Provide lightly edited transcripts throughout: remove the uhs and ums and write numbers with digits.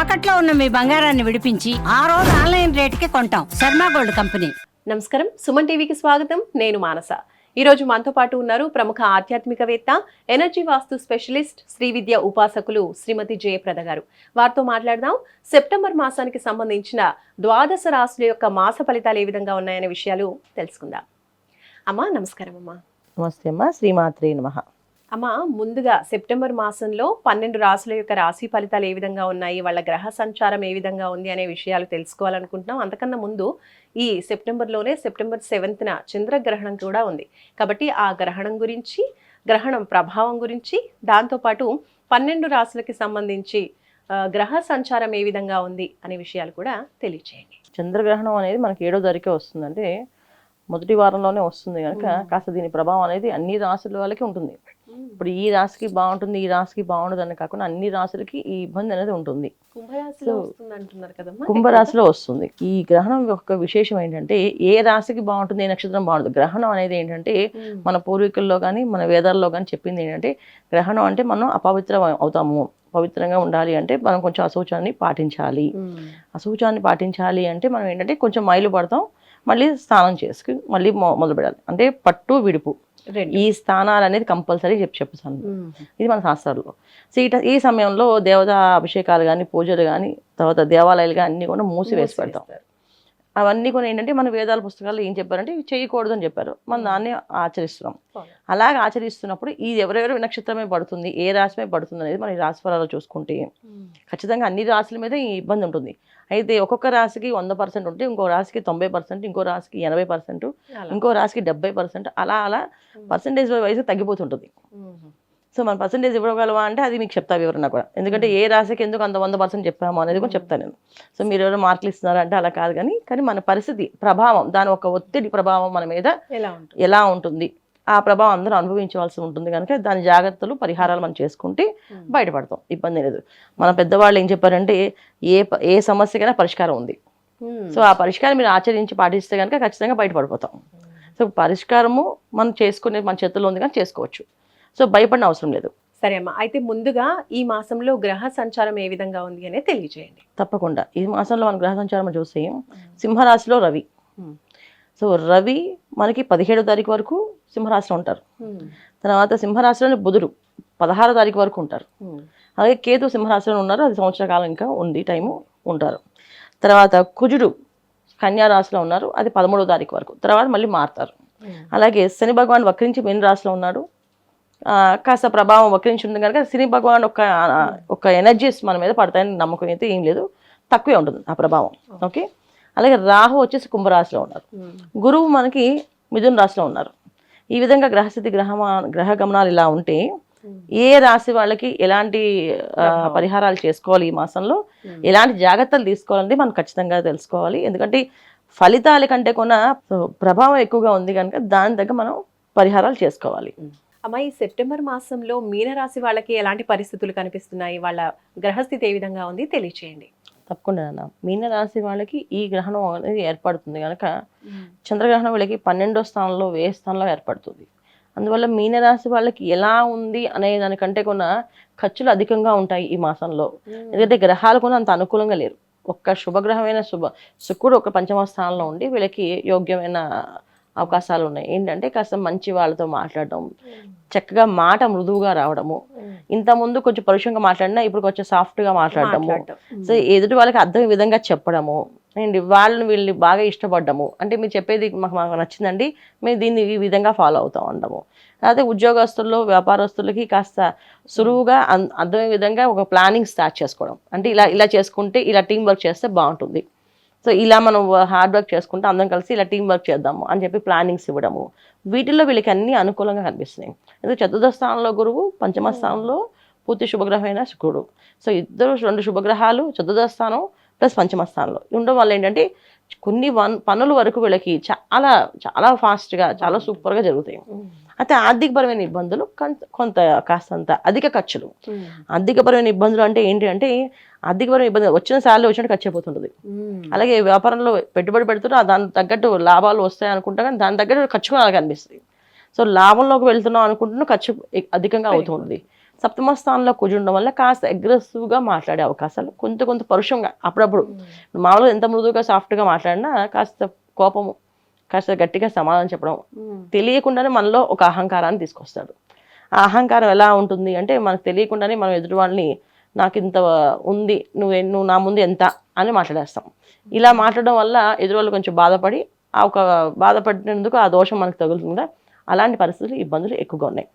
తాకట్లో ఉన్న మీ బంగారాన్ని విడిపించి ఆ రోజు ఆన్లైన్ రేటుకి కొంటాం. Sharma gold company. నమస్కారం, సుమన్ టీవీకి స్వాగతం. నేను మానస. ఈ రోజు మనతో పాటు ఉన్నారు ప్రముఖ ఆధ్యాత్మికవేత్త, ఎనర్జీ వాస్తు స్పెషలిస్ట్, శ్రీ విద్య ఉపాసకులు శ్రీమతి జయప్రద గారు. వారితో మాట్లాడదాం. సెప్టెంబర్ మాసానికి సంబంధించిన ద్వాదశ రాశుల యొక్క మాస ఫలితాలు ఏ విధంగా ఉన్నాయనే విషయాలు తెలుసుకుందాం. అమ్మా నమస్కారం. అమ్మా నమస్తే అమ్మా, శ్రీమాత్రే నమః. అమ్మ, ముందుగా సెప్టెంబర్ మాసంలో 12 రాశుల యొక్క రాశి ఫలితాలు ఏ విధంగా ఉన్నాయి, వాళ్ళ గ్రహ సంచారం ఏ విధంగా ఉంది అనే విషయాలు తెలుసుకోవాలనుకుంటున్నాం. అంతకన్నా ముందు ఈ సెప్టెంబర్లోనే సెప్టెంబర్ 7న చంద్రగ్రహణం కూడా ఉంది. కాబట్టి ఆ గ్రహణం గురించి, గ్రహణం ప్రభావం గురించి, దాంతోపాటు 12 రాశులకి సంబంధించి గ్రహ సంచారం ఏ విధంగా ఉంది అనే విషయాలు కూడా తెలియచేయండి. చంద్రగ్రహణం అనేది మనకి 7వ తారీఖే వస్తుంది, అంటే మొదటి వారంలోనే వస్తుంది కనుక కాస్త దీని ప్రభావం అనేది అన్ని రాశుల వాళ్ళకి ఉంటుంది. ఇప్పుడు ఈ రాశికి బాగుంటుంది, ఈ రాశికి బాగుండదు అని కాకుండా అన్ని రాశులకి ఈ ఇబ్బంది అనేది ఉంటుంది. కుంభరాశిలో వస్తుంది. ఈ గ్రహణం యొక్క విశేషం ఏంటంటే ఏ రాశికి బాగుంటుంది, ఏ నక్షత్రం బాగుంటుంది. గ్రహణం అనేది ఏంటంటే మన పూర్వీకుల్లో కానీ మన వేదాల్లో కానీ చెప్పింది ఏంటంటే, గ్రహణం అంటే మనం అపవిత్రం అవుతాము, పవిత్రంగా ఉండాలి అంటే మనం కొంచెం అశౌచాన్ని పాటించాలి. అశౌచాన్ని పాటించాలి అంటే మనం ఏంటంటే కొంచెం మైలు పడతాం, మళ్ళీ స్నానం చేసుకుని మళ్ళీ మొదలు పెడాలి. అంటే పట్టు విడుపు ఈ స్థానాలు అనేది కంపల్సరీ చెప్తాను. ఇది మన శాస్త్రాల్లో. సో ఈ సమయంలో దేవతా అభిషేకాలు కానీ, పూజలు కానీ, తర్వాత దేవాలయాలు కానీ అన్ని కూడా మూసివేసి పెడతాం. అవన్నీ కూడా ఏంటంటే మన వేదాల పుస్తకాలు ఏం చెప్పారంటే ఇవి చేయకూడదు అని చెప్పారు. మనం దాన్ని ఆచరిస్తున్నాం. అలాగే ఆచరిస్తున్నప్పుడు ఇది ఎవరెవరి నక్షత్రమే పడుతుంది, ఏ రాశిమే పడుతుంది అనేది మన రాశి ఫలాలు చూసుకుంటే ఖచ్చితంగా అన్ని రాశుల మీద ఈ ఇబ్బంది ఉంటుంది. అయితే ఒక్కొక్క రాశికి 100% ఉంటే ఇంకో రాశికి 90%, ఇంకో రాశికి 80%, ఇంకో రాశికి 70%, అలా అలా పర్సంటేజ్ వైజ్ తగ్గిపోతుంటుంది. సో మన పర్సంటేజ్ ఇవ్వగలవా అంటే అది మీకు చెప్తా వివరణ కూడా. ఎందుకంటే ఏ రాశికి ఎందుకు అంత 100% చెప్పాము అనేది కూడా చెప్తాను నేను. సో మీరు ఎవరు మార్కులు ఇస్తున్నారంటే అలా కాదు, కానీ మన పరిస్థితి ప్రభావం, దాని ఒక ఒత్తిడి ప్రభావం మన మీద ఎలా ఉంటుంది, ఆ ప్రభావం అందరూ అనుభవించవలసి ఉంటుంది. కనుక దాని జాగ్రత్తలు, పరిహారాలు మనం చేసుకుంటే బయటపడతాం, ఇబ్బంది లేదు. మన పెద్దవాళ్ళు ఏం చెప్పారంటే ఏ సమస్యకైనా పరిష్కారం ఉంది. సో ఆ పరిష్కారం మీరు ఆచరించి పాటిస్తే కనుక ఖచ్చితంగా బయటపడిపోతాం. సో పరిష్కారము మనం చేసుకునే మన చేతుల్లో ఉంది, కానీ చేసుకోవచ్చు. సో భయపడిన అవసరం లేదు. సరే అమ్మా, అయితే ముందుగా ఈ మాసంలో గ్రహ సంచారం ఏ విధంగా ఉంది అనేది తెలియజేయండి. తప్పకుండా. ఈ మాసంలో మన గ్రహ సంచారం చూస్తే సింహరాశిలో రవి. సో రవి మనకి 17వ తారీఖు వరకు సింహరాశిలో ఉంటారు. తర్వాత సింహరాశిలోని బుధుడు 16వ తారీఖు వరకు ఉంటారు. అలాగే కేతు సింహరాశిలో ఉన్నారు, అది సంవత్సర కాలం ఇంకా ఉంది, టైము ఉంటారు. తర్వాత కుజుడు కన్యా రాశిలో ఉన్నారు, అది 13వ తారీఖు వరకు, తర్వాత మళ్ళీ మారుతారు. అలాగే శని భగవాన్ వక్రించి మీన రాశిలో ఉన్నాడు, కాస్త ప్రభావం వక్రించి ఉంది కనుక శని భగవాన్ ఒక ఎనర్జీస్ మన మీద పడతాయని నమ్మకం అయితే ఏం లేదు, తక్కువే ఉంటుంది ఆ ప్రభావం. ఓకే. అలాగే రాహు వచ్చేసి కుంభరాశిలో ఉన్నారు, గురువు మనకి మిథున రాశిలో ఉన్నారు. ఈ విధంగా గ్రహస్థితి గ్రహ గమనాలు ఇలా ఉంటే ఏ రాశి వాళ్ళకి ఎలాంటి పరిహారాలు చేసుకోవాలి, ఈ మాసంలో ఎలాంటి జాగ్రత్తలు తీసుకోవాలని మనం ఖచ్చితంగా తెలుసుకోవాలి. ఎందుకంటే ఫలితాల కంటే కూడా ప్రభావం ఎక్కువగా ఉంది కనుక దాని దగ్గర మనం పరిహారాలు చేసుకోవాలి. అమ్మా, ఈ సెప్టెంబర్ మాసంలో మీనరాశి వాళ్ళకి ఎలాంటి పరిస్థితులు కనిపిస్తున్నాయి, వాళ్ళ గ్రహస్థితి ఏ విధంగా ఉంది తెలియచేయండి. తప్పకుండా అన్న. మీనరాశి వాళ్ళకి ఈ గ్రహణం అనేది ఏర్పడుతుంది కనుక చంద్రగ్రహణం వీళ్ళకి 12వ స్థానంలో, వ్యయ స్థానంలో ఏర్పడుతుంది. అందువల్ల మీనరాశి వాళ్ళకి ఎలా ఉంది అనే దానికంటే కూడా ఖర్చులు అధికంగా ఉంటాయి ఈ మాసంలో. ఎందుకంటే గ్రహాలు కూడా అంత అనుకూలంగా లేరు. ఒక్క శుభగ్రహమైన శుక్రుడు ఒక 5వ స్థానంలో ఉండి వీళ్ళకి యోగ్యమైన అవకాశాలు ఉన్నాయి. ఏంటంటే కాస్త మంచి వాళ్ళతో మాట్లాడడం, చక్కగా మాట మృదువుగా రావడము, ఇంత ముందు కొంచెం పరుషంగా మాట్లాడినా ఇప్పుడు కొంచెం సాఫ్ట్గా మాట్లాడటము, సో ఎదుటి వాళ్ళకి అర్థం విధంగా చెప్పడము, అండ్ వాళ్ళని వీళ్ళని బాగా ఇష్టపడ్డము, అంటే మీరు చెప్పేది మాకు నచ్చిందండి, మేము దీన్ని ఈ విధంగా ఫాలో అవుతాం అనడము. అదే ఉద్యోగస్తుల్లో, వ్యాపారస్తులకి కాస్త సులువుగా అర్థమయ్యే విధంగా ఒక ప్లానింగ్ స్టార్ట్ చేసుకోవడం, అంటే ఇలా చేసుకుంటే ఇలా టీం వర్క్ చేస్తే బాగుంటుంది, సో ఇలా మనం హార్డ్ వర్క్ చేసుకుంటే అందరం కలిసి ఇలా టీం వర్క్ చేద్దాము అని చెప్పి ప్లానింగ్స్ ఇవ్వడము, వీటిల్లో వీళ్ళకి అన్ని అనుకూలంగా కనిపిస్తున్నాయి. ఎందుకంటే 4వ స్థానంలో గురువు, 5వ స్థానంలో పూర్తి శుభగ్రహమైన శుక్రుడు. సో ఇద్దరు 2 శుభగ్రహాలు 4వ స్థానం ప్లస్ 5వ స్థానంలో ఉండడం వల్ల ఏంటంటే కొన్ని పనుల వరకు వీళ్ళకి చాలా చాలా ఫాస్ట్గా, చాలా సూపర్గా జరుగుతాయి. అయితే ఆర్థికపరమైన ఇబ్బందులు కొంత కాస్తంత అధిక ఖర్చులు. ఆర్థికపరమైన ఇబ్బందులు అంటే ఏంటి అంటే ఆర్థికపరమైన ఇబ్బంది వచ్చిన సార్లు వచ్చినట్టు ఖర్చు అయిపోతుంటుంది. అలాగే వ్యాపారంలో పెట్టుబడి పెడుతున్నా దాని తగ్గట్టు లాభాలు వస్తాయి అనుకుంటా, కానీ దాని తగ్గట్టు ఖర్చు కూడా అలాగే అనిపిస్తుంది. సో లాభంలోకి వెళ్తున్నాం అనుకుంటున్నా ఖర్చు అధికంగా అవుతుంది. సప్తమ స్థానంలో కూర్చుండడం వల్ల కాస్త అగ్రెసివ్గా మాట్లాడే అవకాశాలు, కొంత పరుషంగా అప్పుడప్పుడు, మామూలుగా ఎంత మృదువుగా సాఫ్ట్గా మాట్లాడినా కాస్త కోపము, కాస్త గట్టిగా సమాధానం చెప్పడం, తెలియకుండానే మనలో ఒక అహంకారాన్ని తీసుకొస్తాడు. ఆ అహంకారం ఎలా ఉంటుంది అంటే మనకు తెలియకుండానే మనం ఎదుటి వాళ్ళని నాకు ఇంత ఉంది, నువ్వు నా ముందు ఎంత అని మాట్లాడేస్తాం. ఇలా మాట్లాడడం వల్ల ఎదురు కొంచెం బాధపడి ఆ ఒక బాధపడినందుకు ఆ దోషం మనకు తగులుతుందా, అలాంటి పరిస్థితులు ఇబ్బందులు ఎక్కువగా ఉన్నాయి.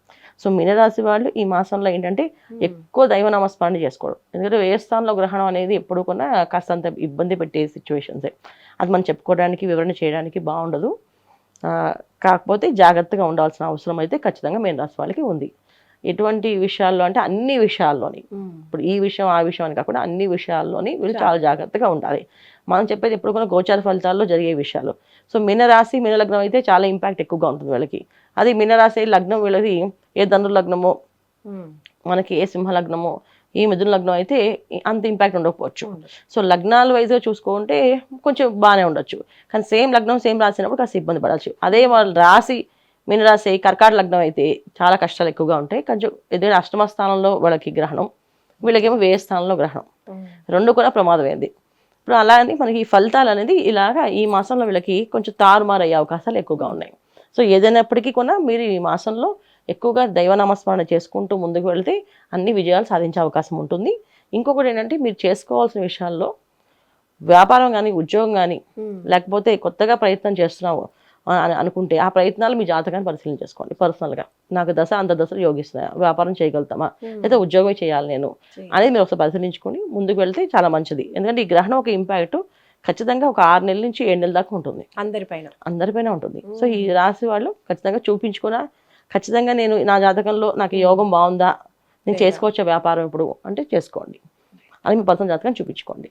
సో మీనరాశి వాళ్ళు ఈ మాసంలో ఏంటంటే ఎక్కువ దైవ నామస్మరణ చేసుకోవడం. ఎందుకంటే ఏ స్థానంలో గ్రహణం అనేది ఎప్పుడు కూడా కాస్తంత ఇబ్బంది పెట్టే సిచ్యువేషన్సే. అది మనం చెప్పుకోవడానికి వివరణ చేయడానికి బాగుండదు. కాకపోతే జాగ్రత్తగా ఉండాల్సిన అవసరం అయితే ఖచ్చితంగా మీనరాశి వాళ్ళకి ఉంది. ఎటువంటి విషయాల్లో అంటే అన్ని విషయాల్లోని, ఇప్పుడు ఈ విషయం ఆ విషయం అని కాకుండా అన్ని విషయాల్లోని వీళ్ళు చాలా జాగ్రత్తగా ఉండాలి. మనం చెప్పేది ఎప్పుడు కూడా గోచార ఫలితాల్లో జరిగే విషయాలు. సో మీనరాశి మీనలగ్నం అయితే చాలా ఇంపాక్ట్ ఎక్కువగా ఉంటుంది వీళ్ళకి. అది మీనరాశి లగ్నం వీళ్ళది ఏ ధను లగ్నమో, మనకి ఏ సింహ లగ్నమో, ఈ మిథున లగ్నం అయితే అంత ఇంపాక్ట్ ఉండకపోవచ్చు. సో లగ్నాల వైజ్గా చూసుకుంటే కొంచెం బాగానే ఉండొచ్చు. కానీ సేమ్ లగ్నం సేమ్ రాసినప్పుడు కాస్త ఇబ్బంది పడవచ్చు. అదే వాళ్ళ రాశి మీనరాశి కర్కాటక లగ్నం అయితే చాలా కష్టాలు ఎక్కువగా ఉంటాయి. కొంచెం ఏదైనా అష్టమ స్థానంలో వాళ్ళకి గ్రహణం, వీళ్ళకేమో వ్యయ స్థానంలో గ్రహణం, రెండు కూడా ప్రమాదమైంది. ఇప్పుడు అలా అని మనకి ఈ ఫలితాలు అనేది ఇలాగా ఈ మాసంలో వీళ్ళకి కొంచెం తారుమారు అయ్యే అవకాశాలు ఎక్కువగా ఉన్నాయి. సో ఏదైనప్పటికీ కూడా మీరు ఈ మాసంలో ఎక్కువగా దైవనామస్మరణ చేసుకుంటూ ముందుకు వెళ్తే అన్ని విజయాలు సాధించే అవకాశం ఉంటుంది. ఇంకొకటి ఏంటంటే మీరు చేసుకోవాల్సిన విషయాల్లో వ్యాపారం కానీ, ఉద్యోగం కానీ, లేకపోతే కొత్తగా ప్రయత్నం చేస్తున్నావు అని అనుకుంటే ఆ ప్రయత్నాలు మీ జాతకాన్ని పరిశీలన చేసుకోండి. పర్సనల్గా నాకు దశ అంత దశలు యోగిస్తున్నాయా, వ్యాపారం చేయగలుగుతామా, లేదా ఉద్యోగం చేయాలి నేను అనేది మీరు ఒకసారి పరిశీలించుకొని ముందుకు వెళ్తే చాలా మంచిది. ఎందుకంటే ఈ గ్రహణం ఒక ఇంపాక్ట్ ఖచ్చితంగా ఒక 6 నెలల నుంచి 7 నెలల దాకా ఉంటుంది, అందరిపైన ఉంటుంది. సో ఈ రాశి వాళ్ళు ఖచ్చితంగా చూపించుకున్నా, ఖచ్చితంగా నేను నా జాతకంలో నాకు యోగం బాగుందా, నేను చేసుకోవచ్చా వ్యాపారం ఇప్పుడు అంటే చేసుకోండి, అది మీ పర్సనల్ జాతకం చూపించుకోండి.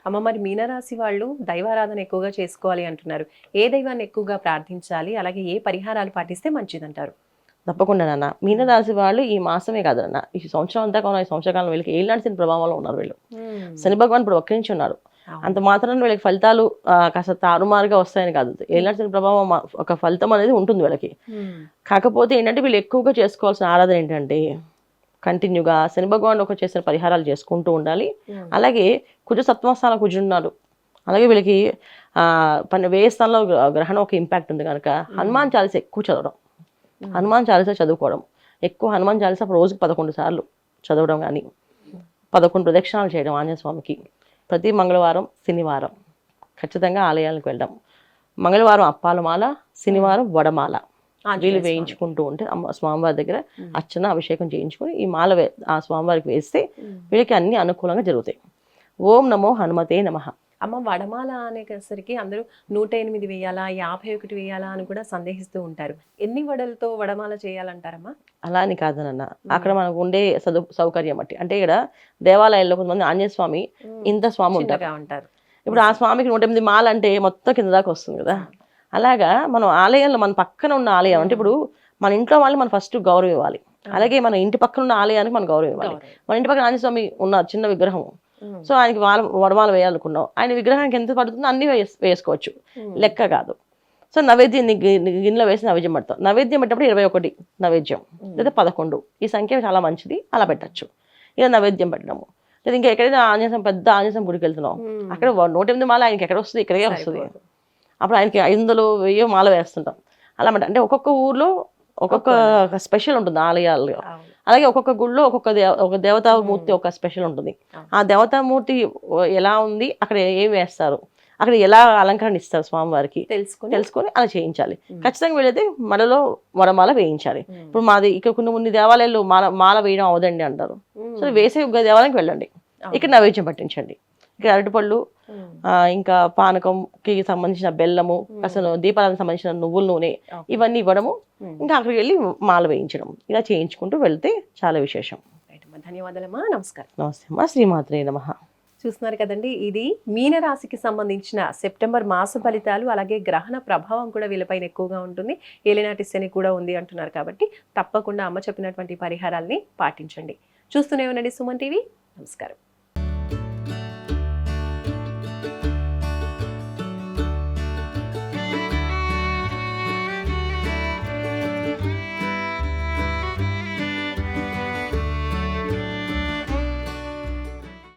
అమ్మ, మరి మీనరాశి వాళ్ళు దైవారాధన ఎక్కువగా చేసుకోవాలి అంటున్నారు. ఏ దైవాన్ని ఎక్కువగా ప్రార్థించాలి, అలాగే ఏ పరిహారాలు పాటిస్తే మంచిదంటారు? తప్పకుండా నాన్న, మీనరాశి వాళ్ళు ఈ మాసమే కాదన్న, ఈ సంవత్సరం అంతా కూడా ఈ సంవత్సరకాలం వీళ్ళకి ఏళ్ళనాటి శని ప్రభావంలో ఉన్నారు. వీళ్ళు శని భగవాన్ ఇప్పుడు ఒక్కరించి ఉన్నారు. అంత మాత్రాన వీళ్ళకి ఫలితాలు కాస్త తారుమారుగా వస్తాయని కాదు. ఏళ్ళనాటి శని ప్రభావం ఒక ఫలితం అనేది ఉంటుంది వీళ్ళకి. కాకపోతే ఏంటంటే వీళ్ళు ఎక్కువగా చేసుకోవాల్సిన ఆరాధన ఏంటంటే కంటిన్యూగా శని భగవాన్ ఒక చేసిన పరిహారాలు చేసుకుంటూ ఉండాలి. అలాగే కుజ సప్తమ స్థానం కుజున్నారు, అలాగే వీళ్ళకి వ్యయ స్థానంలో గ్రహణం ఒక ఇంపాక్ట్ ఉంది కనుక హనుమాన్ చాలీస ఎక్కువ చదవడం, హనుమాన్ చాలీస చదువుకోవడం, ఎక్కువ హనుమాన్ చాలీస రోజుకి 11 సార్లు చదవడం కానీ, 11 ప్రదక్షిణాలు చేయడం ఆంజనేయ స్వామికి, ప్రతి మంగళవారం శనివారం ఖచ్చితంగా ఆలయాలకు వెళ్ళడం, మంగళవారం అప్పాల మాల, శనివారం వడమాల వీళ్ళు వేయించుకుంటూ ఉంటే స్వామివారి దగ్గర అర్చన అభిషేకం చేయించుకొని ఈ మాల ఆ స్వామివారికి వేస్తే వీళ్ళకి అన్ని అనుకూలంగా జరుగుతాయి. ఓం నమో హనుమతే నమః. అమ్మ, వడమాల అనేసరికి అందరూ 108 వేయాలా, 51 వేయాలా అని కూడా సందేహిస్తూ ఉంటారు. ఎన్ని వడలతో వడమాల చేయాలంటారమ్మా? అలా అని కాదనన్న, అక్కడ మనకు ఉండే సౌకర్యం బట్టి. అంటే ఇక్కడ దేవాలయాల్లో కొంతమంది ఆంజనేయ స్వామి ఇంత స్వామి ఉంటారు. ఇప్పుడు ఆ స్వామికి 108 మాల అంటే మొత్తం కింద దాకా వస్తుంది కదా. అలాగా మనం ఆలయంలో మన పక్కన ఉన్న ఆలయం అంటే ఇప్పుడు మన ఇంట్లో వాళ్ళు మనం ఫస్ట్ గౌరవం ఇవ్వాలి. అలాగే మన ఇంటి పక్కన ఉన్న ఆలయానికి మనం గౌరవం ఇవ్వాలి. మన ఇంటి పక్కన ఆంజనేయ స్వామి ఉన్న చిన్న విగ్రహం, సో ఆయనకి వడమాల వేయాలనుకున్నాం, ఆయన విగ్రహానికి ఎంత పడుతుందో అన్ని వేసుకోవచ్చు, లెక్క కాదు. సో నైవేద్యం గిన్నెలో వేసి నైవేద్యం పెడతాం. నైవేద్యం పెట్టినప్పుడు 21 నైవేద్యం లేదా 11, ఈ సంఖ్య చాలా మంచిది, అలా పెట్టచ్చు. ఇలా నైవేద్యం పెట్టడము. లేదా ఇంకా ఎక్కడైనా ఆంజనేయ పెద్ద ఆంజనేయ గుడికి వెళ్తున్నాం, అక్కడ 108 మాల ఆయనకి ఎక్కడ వస్తుంది, ఇక్కడే వస్తుంది. అప్పుడు ఆయనకి 500, 1000 మాల వేస్తుంటాం. అలా అంటే ఒక్కొక్క ఊర్లో ఒక్కొక్క స్పెషల్ ఉంటుంది ఆలయాల్లో. అలాగే ఒక్కొక్క గుళ్ళో ఒక దేవతామూర్తి ఒక స్పెషల్ ఉంటుంది. ఆ దేవతామూర్తి ఎలా ఉంది, అక్కడ ఏం వేస్తారు, అక్కడ ఎలా అలంకరణ ఇస్తారు స్వామివారికి తెలుసుకొని అలా చేయించాలి. ఖచ్చితంగా వీళ్ళైతే మనలో వడమాల వేయించాలి. ఇప్పుడు మాది ఇక్కడ కొన్ని దేవాలయాల్లో మాల వేయడం అవదండి అంటారు. సో వేసే దేవాలయానికి వెళ్ళండి, ఇక్కడ నైవేద్యం పట్టించండి. ఇక్కడ అరటిపళ్ళు, ఇంకా పానకంకి సంబంధించిన బెల్లము, అసలు దీపాలకు సంబంధించిన నువ్వుల నూనె ఇవన్నీ ఇవ్వడము, ఇంకా అక్కడికి వెళ్ళి మాల వేయించడం, ఇలా చేయించుకుంటూ వెళ్తే చాలా విశేషం. ధన్యవాదాలమ్మా, నమస్కారం. నమస్తే అమ్మా, శ్రీమాత్రే నమః. చూస్తున్నారు కదండి, ఇది మీనరాశికి సంబంధించిన సెప్టెంబర్ మాస ఫలితాలు. అలాగే గ్రహణ ప్రభావం కూడా వీళ్ళపైన ఎక్కువగా ఉంటుంది, ఏలినాటి శని కూడా ఉంది అంటున్నారు. కాబట్టి తప్పకుండా అమ్మ చెప్పినటువంటి పరిహారాల్ని పాటించండి. చూస్తూనే ఉండండి సుమన్ టీవీ. నమస్కారం.